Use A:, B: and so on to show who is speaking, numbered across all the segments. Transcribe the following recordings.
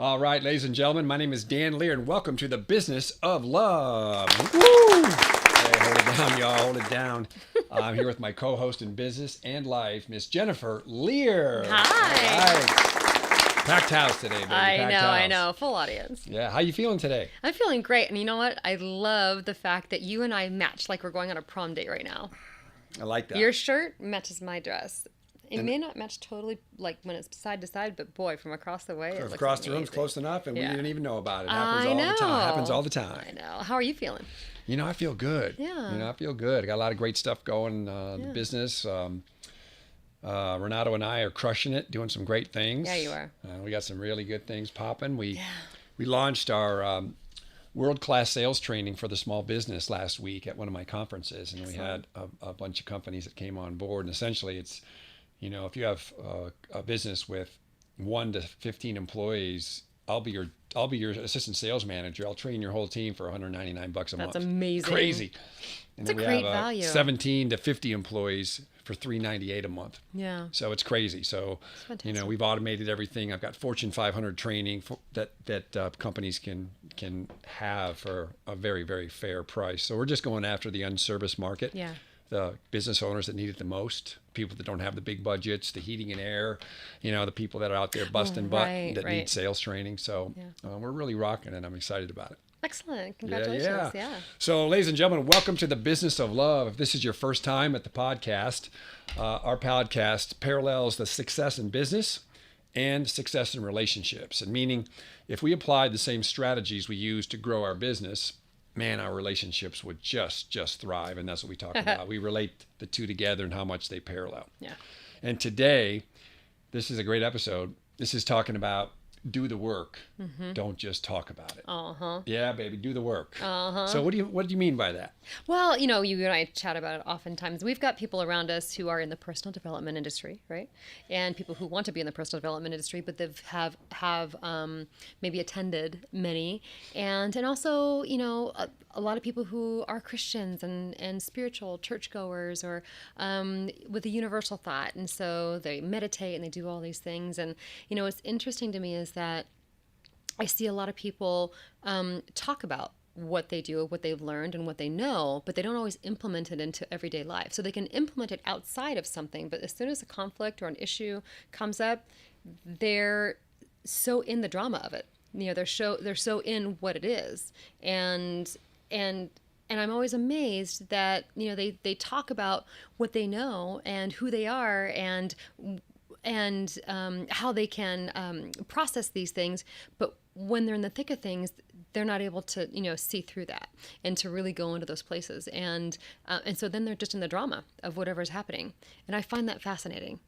A: All right, ladies and gentlemen, my name is Dan Lear, and welcome to the Business of Love. Woo! Hey, hold it down, y'all. Hold it down. I'm here with my co-host in business and life, Miss Jennifer Lear.
B: Hi.
A: All right. Packed house today, baby. Packed house.
B: I know. Full audience.
A: Yeah. How you feeling today?
B: I'm feeling great. And you know what? I love the fact that you and I match like we're going on a prom date right now.
A: I like that.
B: Your shirt matches my dress. It may not match totally like when it's side to side, but boy, from across the way, it looks
A: across the
B: amazing.
A: room's close enough, and we
B: Yeah.
A: didn't even know about it. It happens
B: I
A: all
B: know.
A: the time. Happens all the time.
B: I know. How are you feeling?
A: You know, I feel good.
B: Yeah.
A: I feel good. I got a lot of great stuff going. The business. Renato and I are crushing it, doing some great things.
B: Yeah, you are.
A: We got some really good things popping. We launched our world-class sales training for the small business last week at one of my conferences, and we had a bunch of companies that came on board. And essentially, it's, you know, if you have a business with 1 to 15 employees, I'll be your assistant sales manager. I'll train your whole team for $199 a month.
B: That's amazing.
A: Crazy. And
B: It's
A: then
B: a
A: we
B: great
A: have
B: value.
A: 17 to 50 employees for $398 a month.
B: Yeah.
A: So it's crazy. So, you know, we've automated everything. I've got Fortune 500 training that companies can have for a very, very fair price. So we're just going after the unserviced market.
B: Yeah.
A: The business owners that need it the most, people that don't have the big budgets, the heating and air, you know, the people that are out there busting butt that need sales training. So we're really rocking it. I'm excited about it.
B: Excellent. Congratulations. Yeah.
A: So, ladies and gentlemen, welcome to the Business of Love. If this is your first time at the podcast, our podcast parallels the success in business and success in relationships. And meaning, if we applied the same strategies we use to grow our business, man, our relationships would just thrive. And that's what we talk about. We relate the two together and how much they parallel.
B: Yeah.
A: And today, this is a great episode. This is talking about do the work. Don't just talk about it. Yeah, baby, do the work. So what do you mean by that?
B: Well, you know, you and I chat about it oftentimes. We've got people around us who are in the personal development industry, right? And people who want to be in the personal development industry, but they've have maybe attended many, and also, you know, a lot of people who are Christians and spiritual churchgoers or with a universal thought, and so they meditate and they do all these things. And you know, what's interesting to me is that I see a lot of people talk about what they do, what they've learned, and what they know, but they don't always implement it into everyday life. So they can implement it outside of something, but as soon as a conflict or an issue comes up, they're so in the drama of it. You know, they're so in what it is, and I'm always amazed that, you know, they talk about what they know and who they are and how they can process these things, but when they're in the thick of things, they're not able to, you know, see through that and to really go into those places, and so then they're just in the drama of whatever's happening, and I find that fascinating.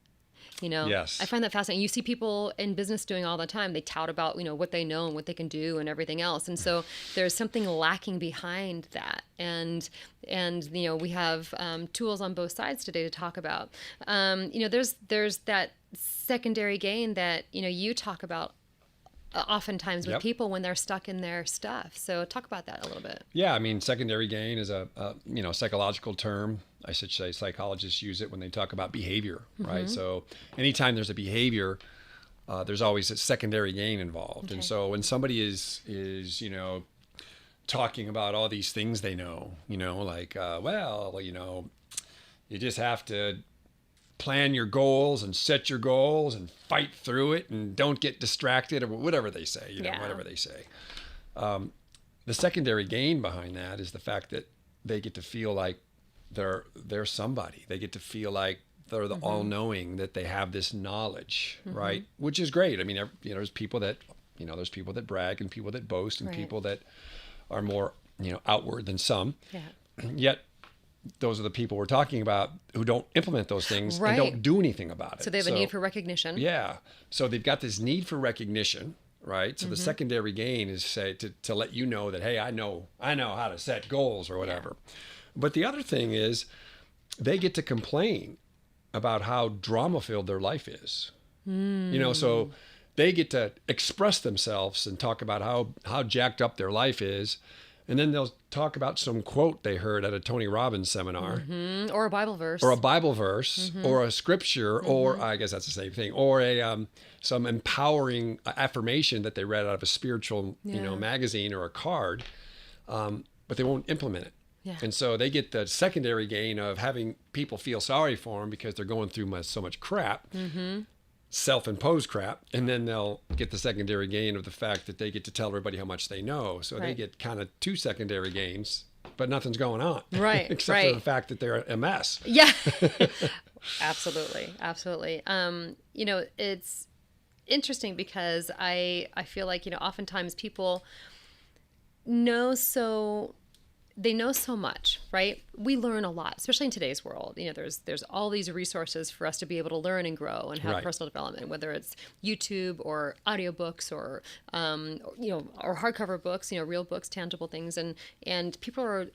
B: You know,
A: Yes.
B: I find that fascinating. You see people in business doing all the time. They tout about, you know, what they know and what they can do and everything else. And so there's something lacking behind that. And you know, we have tools on both sides today to talk about. You know, there's that secondary gain that, you know, you talk about oftentimes with people when they're stuck in their stuff. So talk about that a little bit.
A: Yeah, I mean, secondary gain is a you know, psychological term. I should say psychologists use it when they talk about behavior, right? So anytime there's a behavior, there's always a secondary gain involved.
B: Okay.
A: And so when somebody is you know, talking about all these things they know, you know, like well, you know, you just have to plan your goals and set your goals and fight through it and don't get distracted or whatever they say, you know, whatever they say. The secondary gain behind that is the fact that they get to feel like they're somebody. They get to feel like they're the all-knowing, that they have this knowledge, right? Which is great. I mean, you know, there's people that brag and people that boast and people that are more, you know, outward than some.
B: Yeah.
A: Yet those are the people we're talking about who don't implement those things and don't do anything about it.
B: So they have a need for recognition.
A: Yeah. So they've got this need for recognition, right? So the secondary gain is to let you know that, hey, I know how to set goals or whatever. Yeah. But the other thing is they get to complain about how drama-filled their life is. You know, so they get to express themselves and talk about how jacked up their life is. And then they'll talk about some quote they heard at a Tony Robbins seminar,
B: Or a Bible verse.
A: or a Bible verse, or a scripture, or I guess that's the same thing, or a some empowering affirmation that they read out of a spiritual, magazine or a card, but they won't implement it.
B: Yeah.
A: And so they get the secondary gain of having people feel sorry for them because they're going through so much crap. Self-imposed crap, and then they'll get the secondary gain of the fact that they get to tell everybody how much they know. So they get kind of two secondary gains, but nothing's going on.
B: Right.
A: Except for the fact that they're a mess.
B: Yeah. Absolutely. It's interesting because I feel like, oftentimes people they know so much, right? We learn a lot, especially in today's world. There's all these resources for us to be able to learn and grow and have personal development, whether it's YouTube or audiobooks or or hardcover books, real books, tangible things, and people are.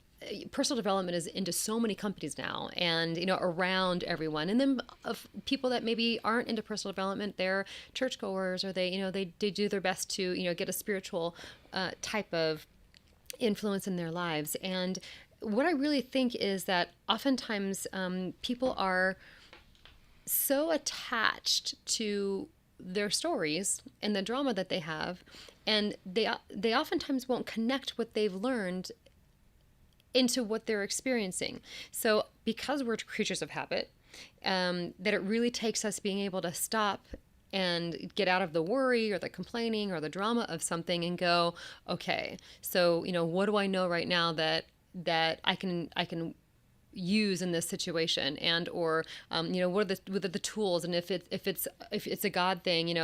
B: Personal development is into so many companies now, and around everyone. And then of people that maybe aren't into personal development, they're churchgoers, or they do their best to get a spiritual type of influence in their lives. And what I really think is that oftentimes people are so attached to their stories and the drama that they have, and they oftentimes won't connect what they've learned into what they're experiencing. So because we're creatures of habit, that it really takes us being able to stop and get out of the worry or the complaining or the drama of something and go, okay, so what do I know right now that I can use in this situation, and or what are the tools, and if it's a God thing,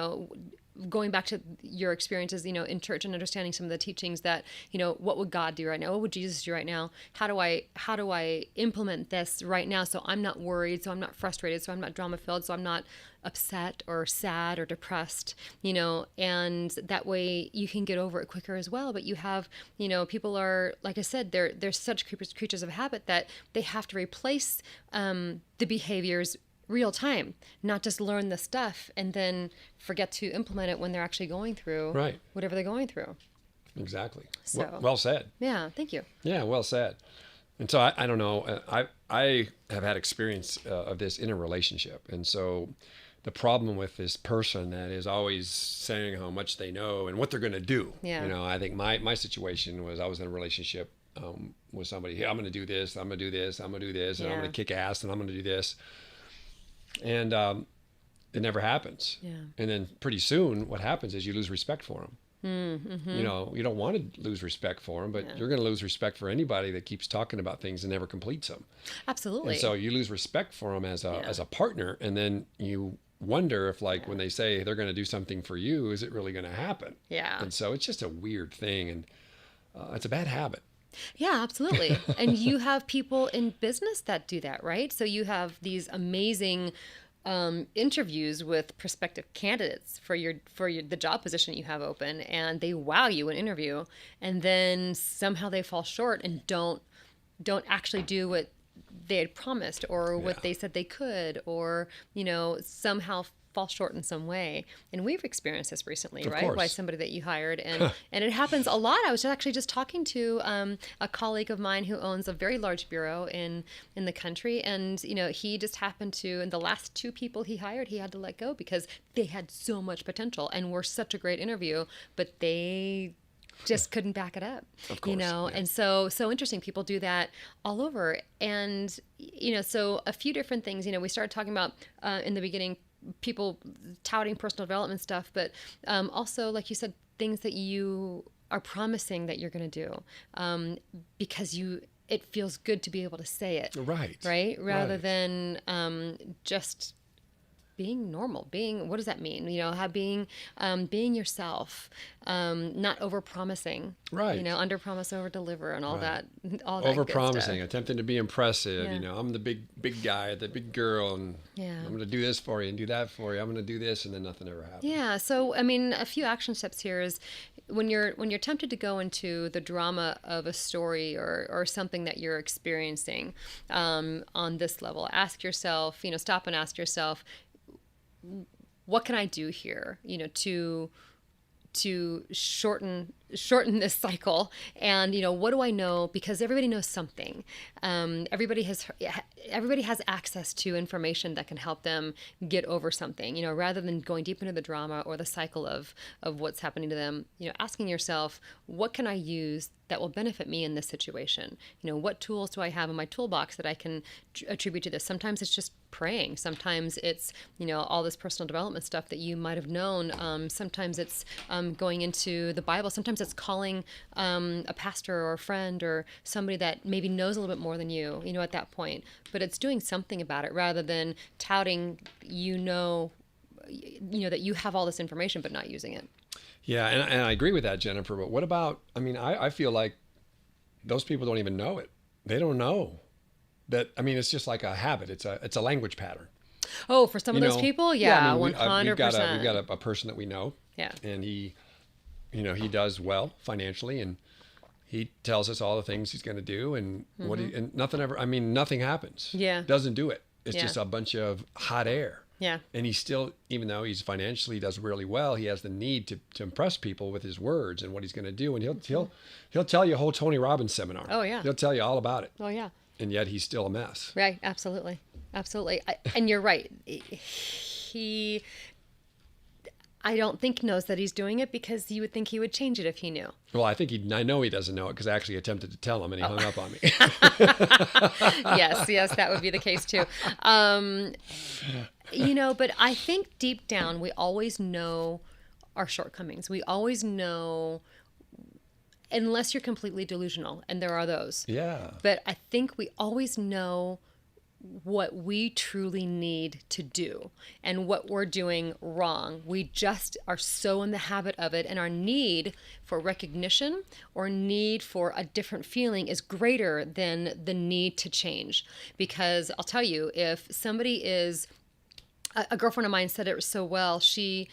B: going back to your experiences, in church and understanding some of the teachings that, what would God do right now? What would Jesus do right now? How do I implement this right now so I'm not worried, so I'm not frustrated, so I'm not drama filled, so I'm not upset or sad or depressed, and that way you can get over it quicker as well. But you have, people are, like I said, they're such creatures of habit that they have to replace the behaviors real time, not just learn the stuff and then forget to implement it when they're actually going through whatever they're going through.
A: Exactly.
B: So,
A: well said.
B: Yeah, thank you.
A: Yeah, well said. And so I don't know, I have had experience of this in a relationship. And so the problem with this person that is always saying how much they know and what they're going to do.
B: Yeah.
A: I think my situation was I was in a relationship with somebody. Hey, I'm going to do this. I'm going to do this. I'm going to do this. And I'm going to kick ass and I'm going to do this. And it never happens.
B: Yeah.
A: And then pretty soon what happens is you lose respect for them.
B: Mm-hmm.
A: You don't want to lose respect for them, but you're going to lose respect for anybody that keeps talking about things and never completes them.
B: Absolutely.
A: And so you lose respect for them as a partner, and then you wonder if, when they say they're going to do something for you, is it really going to happen?
B: Yeah.
A: And so it's just a weird thing, and it's a bad habit.
B: Yeah, absolutely. And you have people in business that do that, right? So you have these amazing interviews with prospective candidates for the job position you have open, and they wow you in interview, and then somehow they fall short and don't actually do what they had promised or what they said they could, or somehow fall short in some way. And we've experienced this recently,
A: Of
B: right?
A: course.
B: By somebody that you hired, and it happens a lot. I was actually just talking to a colleague of mine who owns a very large bureau in the country, and he just happened to, and the last two people he hired, he had to let go because they had so much potential and were such a great interview, but they just couldn't back it up,
A: Of course, yeah.
B: And so interesting. People do that all over, and so a few different things. We started talking about in the beginning, people touting personal development stuff, but also, like you said, things that you are promising that you're going to do because it feels good to be able to say it, right, rather than just being normal. What does that mean? Being yourself, not over promising, under promise, over deliver, and all that
A: Over
B: good
A: promising,
B: stuff.
A: attempting to be impressive.
B: Yeah.
A: I'm the big guy, the big girl, and I'm going to do this for you and do that for you. I'm going to do this, and then nothing ever happens.
B: Yeah. So, a few action steps here is when you're tempted to go into the drama of a story or something that you're experiencing on this level, ask yourself, stop and ask yourself, what can I do here, to shorten shorten this cycle. And what do I know? Because everybody knows something. Everybody has access to information that can help them get over something. Rather than going deep into the drama or the cycle of what's happening to them, asking yourself, what can I use that will benefit me in this situation? What tools do I have in my toolbox that I can attribute to this? Sometimes it's just praying. Sometimes it's, all this personal development stuff that you might have known. Sometimes it's going into the Bible. Sometimes it's calling a pastor or a friend or somebody that maybe knows a little bit more than you, at that point. But it's doing something about it rather than touting, that you have all this information but not using it.
A: Yeah, and I agree with that, Jennifer. But what about, I feel like those people don't even know it. They don't know that. It's just like a habit. It's a language pattern.
B: Oh, for some of those people? Yeah, 100%.
A: We've got a person that we know.
B: Yeah.
A: And he does well financially, and he tells us all the things he's going to do, and and nothing happens.
B: Yeah.
A: Doesn't do it. It's just a bunch of hot air.
B: Yeah.
A: And he's still, even though he's financially does really well, he has the need to impress people with his words and what he's going to do. And he'll tell you a whole Tony Robbins seminar.
B: Oh, yeah.
A: He'll tell you all about it.
B: Oh, yeah.
A: And yet he's still a mess.
B: Right. Absolutely. And you're right. I don't think knows that he's doing it, because you would think he would change it if he knew.
A: Well, I know he doesn't know it, because I actually attempted to tell him and he hung up on me.
B: Yes, that would be the case too. But I think deep down we always know our shortcomings. We always know, unless you're completely delusional, and there are those.
A: Yeah.
B: But I think we always know what we truly need to do and what we're doing wrong. We just are so in the habit of it, and our need for recognition or need for a different feeling is greater than the need to change. Because I'll tell you, if somebody is, a girlfriend of mine said it so well, she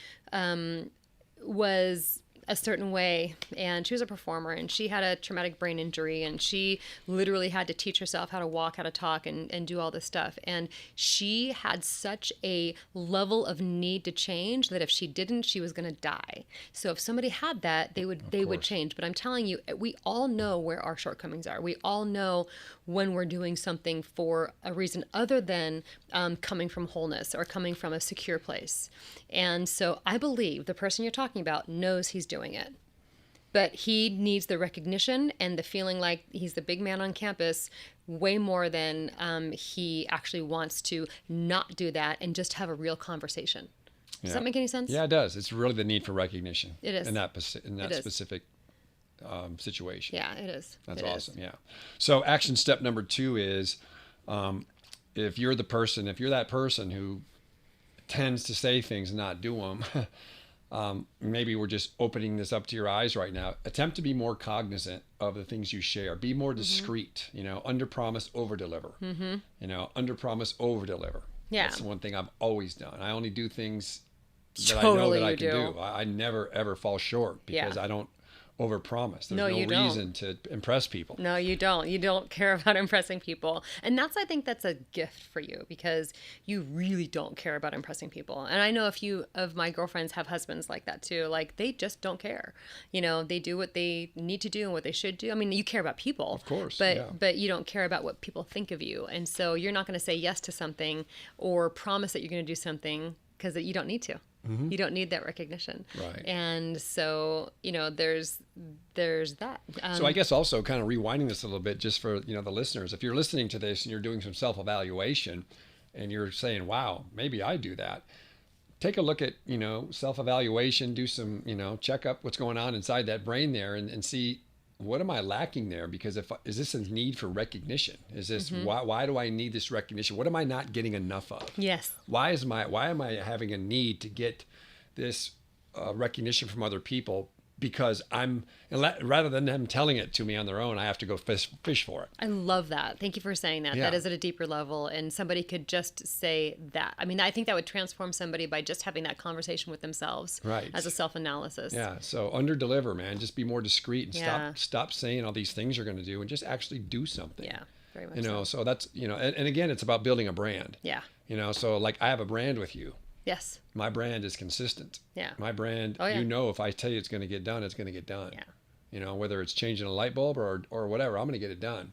B: was a certain way, and she was a performer, and she had a traumatic brain injury, and she literally had to teach herself how to walk, how to talk, and do all this stuff. And she had such a level of need to change that if she didn't, she was going to die. So if somebody had that, they would change. But I'm telling you, we all know where our shortcomings are. We all know when we're doing something for a reason other than coming from wholeness or coming from a secure place. And so I believe the person you're talking about knows he's doing it, but he needs the recognition and the feeling like he's the big man on campus way more than he actually wants to not do that and just have a real conversation. Does that make any sense?
A: Yeah, it does. It's really the need for recognition.
B: It is.
A: In that specific situation.
B: Yeah, it is.
A: That's awesome. Yeah. So action step number 2 is, if you're that person who tends to say things and not do them, maybe we're just opening this up to your eyes right now. Attempt to be more cognizant of the things you share. Be more discreet. Under promise, over deliver. Under promise, over deliver.
B: Yeah.
A: That's the one thing I've always done. I only do things that
B: Totally
A: I know that I
B: you
A: can
B: do.
A: I never ever fall short because I don't overpromise. There's no reason to impress people.
B: No, you don't. You don't care about impressing people. And I think that's a gift for you, because you really don't care about impressing people. And I know a few of my girlfriends have husbands like that too. Like, they just don't care. They do what they need to do and what they should do. I mean, you care about people.
A: Of course.
B: But you don't care about what people think of you. And so you're not going to say yes to something or promise that you're going to do something because you don't need to. You don't need that recognition.
A: Right.
B: And so, there's that.
A: So I guess also kind of rewinding this a little bit just for, the listeners, if you're listening to this and you're doing some self-evaluation and you're saying, wow, maybe I do that. Take a look at, self-evaluation, do some, check up what's going on inside that brain there and see, what am I lacking there? Because is this a need for recognition? Is this why do I need this recognition? What am I not getting enough of?
B: Yes.
A: Why am I having a need to get this recognition from other people? Because rather than them telling it to me on their own, I have to go fish for it.
B: I love that. Thank you for saying that.
A: Yeah.
B: That is at a deeper level, and somebody could just say that. I mean, I think that would transform somebody by just having that conversation with themselves,
A: right,
B: as a self-analysis.
A: Yeah. So under deliver, man. Just be more discreet and stop saying all these things you're going to do and just actually do something.
B: Yeah. Very much.
A: So that's and again, it's about building a brand.
B: Yeah.
A: So like I have a brand with you.
B: Yes.
A: My brand is consistent.
B: Yeah.
A: My brand, if I tell you it's going to get done, it's going to get done.
B: Yeah.
A: You know, whether it's changing a light bulb or whatever, I'm going to get it done.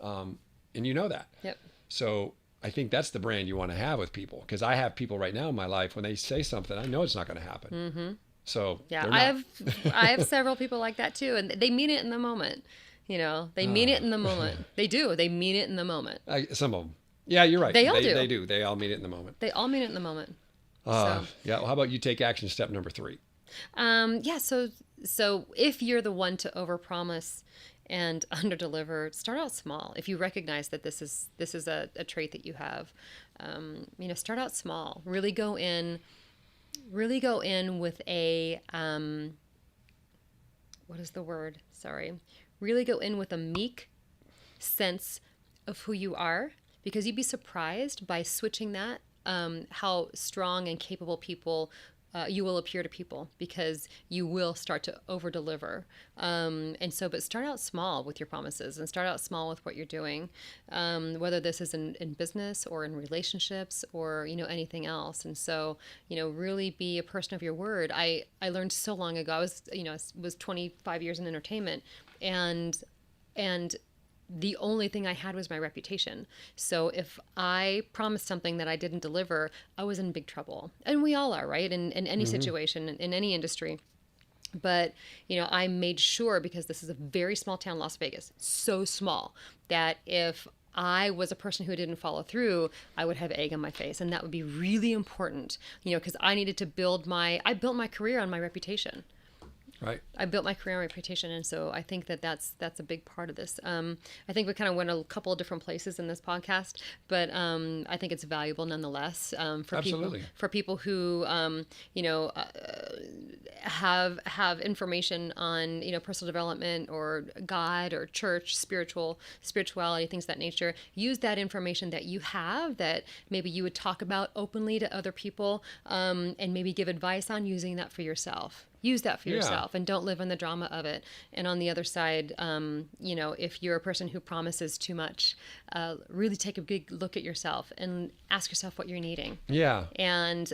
A: And you know that.
B: Yep.
A: So I think that's the brand you want to have with people, because I have people right now in my life, when they say something, I know it's not going to happen. So
B: yeah, I have several people like that too, and they mean it in the moment. You know, they mean it in the moment. They do. They mean it in the moment.
A: Some of them. Yeah, you're right.
B: They all do.
A: They do. They all mean it in the moment.
B: They all mean it in the moment.
A: Yeah. Well, how about you take action step number 3?
B: Yeah. So if you're the one to overpromise and underdeliver, start out small. If you recognize that this is a trait that you have, you know, start out small. Really go in with a what is the word? Sorry. Really go in with a meek sense of who you are, because you'd be surprised by switching that, how strong and capable people you will appear to people, because you will start to over deliver. But start out small with your promises, and start out small with what you're doing, whether this is in business or in relationships or, you know, anything else. And so, you know, really be a person of your word. I learned so long ago, I was 25 years in entertainment, and the only thing I had was my reputation. So if I promised something that I didn't deliver, I was in big trouble. And we all are, right? In any situation, in any industry. But, you know, I made sure, because this is a very small town, Las Vegas, so small, that if I was a person who didn't follow through, I would have egg on my face. And that would be really important, you know, because I needed to I built my career on my reputation.
A: Right.
B: I built my career on reputation, and so I think that's a big part of this. I think we kind of went a couple of different places in this podcast, but I think it's valuable nonetheless for
A: Absolutely.
B: people who you know, have information on, you know, personal development or God or church, spirituality, things of that nature. Use that information that you have, that maybe you would talk about openly to other people, and maybe give advice on, using that for yourself. Use that for yourself, and don't live in the drama of it. And on the other side, you know, if you're a person who promises too much, really take a big look at yourself and ask yourself what you're needing.
A: Yeah.
B: And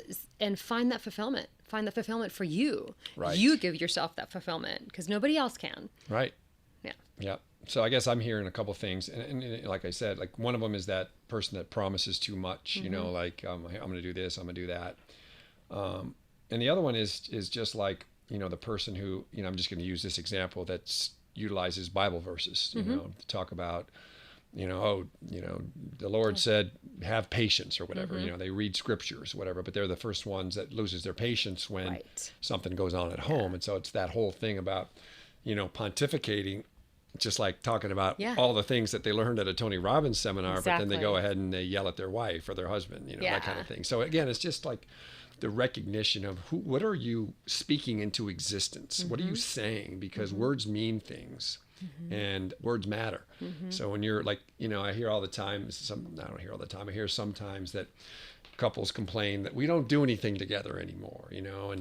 B: find that fulfillment. Find the fulfillment for you.
A: Right.
B: You give yourself that fulfillment, because nobody else can.
A: Right.
B: Yeah.
A: Yeah. So I guess I'm hearing a couple things, and like I said, like one of them is that person that promises too much. You know, like I'm going to do this, I'm going to do that. And the other one is just like, you know, the person who, you know, I'm just going to use this example, that utilizes Bible verses, you know, to talk about, you know, the Lord said, have patience or whatever. You know, they read scriptures, whatever, but they're the first ones that loses their patience when something goes on at home. And so it's that whole thing about, you know, pontificating, just like talking about all the things that they learned at a Tony Robbins seminar, but then they go ahead and they yell at their wife or their husband, you know, that kind of thing. So again, it's just like the recognition of what are you speaking into existence? What are you saying? Because words mean things, and words matter. So when you're like, you know, I hear all the time, I don't hear all the time, I hear sometimes that couples complain that we don't do anything together anymore, you know,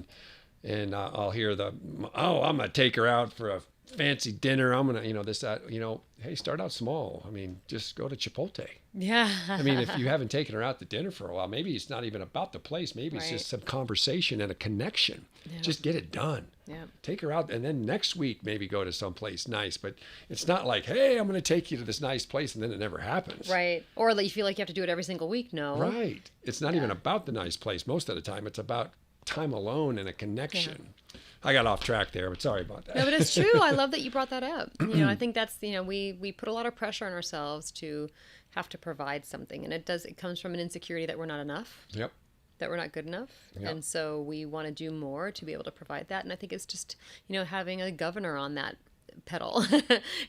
A: and I'll hear I'm going to take her out for a fancy dinner. I'm going to, you know, this, that, you know, hey, start out small. I mean, just go to Chipotle.
B: Yeah.
A: I mean, if you haven't taken her out to dinner for a while, maybe it's not even about the place. Maybe it's just some conversation and a connection. Yeah. Just get it done.
B: Yeah.
A: Take her out, and then next week maybe go to someplace nice. But it's not like, hey, I'm going to take you to this nice place, and then it never happens.
B: Right. Or like you feel like you have to do it every single week. No.
A: Right. It's not even about the nice place most of the time. It's about time alone and a connection. Yeah. I got off track there, but sorry about that.
B: No, but it's true. I love that you brought that up. You know, I think that's, you know, we put a lot of pressure on ourselves to have to provide something, and it comes from an insecurity that we're not enough.
A: Yep.
B: That we're not good enough. Yep. And so we want to do more to be able to provide that. And I think it's just, you know, having a governor on that pedal,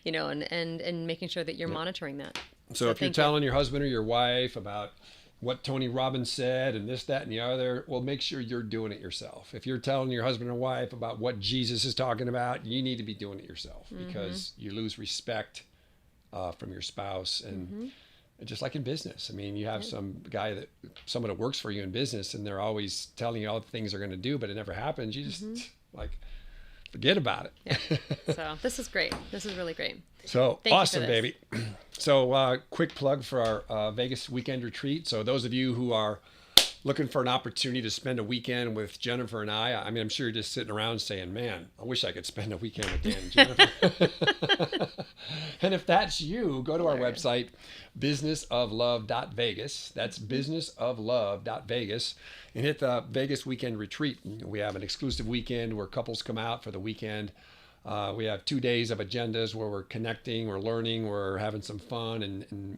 B: you know, and making sure that you're monitoring that.
A: So if you're telling your husband or your wife about what Tony Robbins said and this, that, and the other, well, make sure you're doing it yourself. If you're telling your husband or wife about what Jesus is talking about, you need to be doing it yourself, because you lose respect from your spouse. And just like in business, I mean, you have someone that works for you in business, and they're always telling you all the things they're going to do, but it never happens. You just like forget about it.
B: Yeah. So this is great. This is really great.
A: So awesome, baby. So quick plug for our Vegas weekend retreat. So those of you who are looking for an opportunity to spend a weekend with Jennifer and I mean, I'm sure you're just sitting around saying, man, I wish I could spend a weekend with Dan and Jennifer. And if that's you, go to our website, businessoflove.vegas. That's businessoflove.vegas, and hit the Vegas Weekend Retreat. We have an exclusive weekend where couples come out for the weekend. We have 2 days of agendas where we're connecting, we're learning, we're having some fun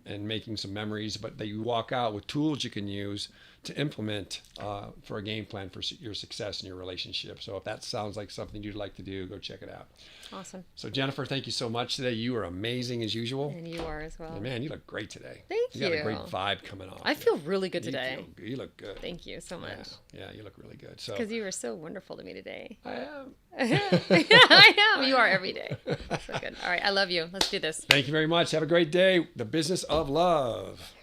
A: and making some memories. But that you walk out with tools you can use to implement for a game plan for your success in your relationship. So if that sounds like something you'd like to do, go check it out.
B: Awesome.
A: So Jennifer, thank you so much today. You are amazing as usual.
B: And you are as well.
A: And man, you look great today.
B: Thank
A: You got a
B: you.
A: great vibe coming off.
B: I feel really good today.
A: You look good.
B: Thank you so much.
A: Yeah, you look really good. So
B: Because you were so wonderful to me today.
A: I am.
B: I am. You are every day. So good. All right. I love you. Let's do this.
A: Thank you very much. Have a great day. The Business of Love.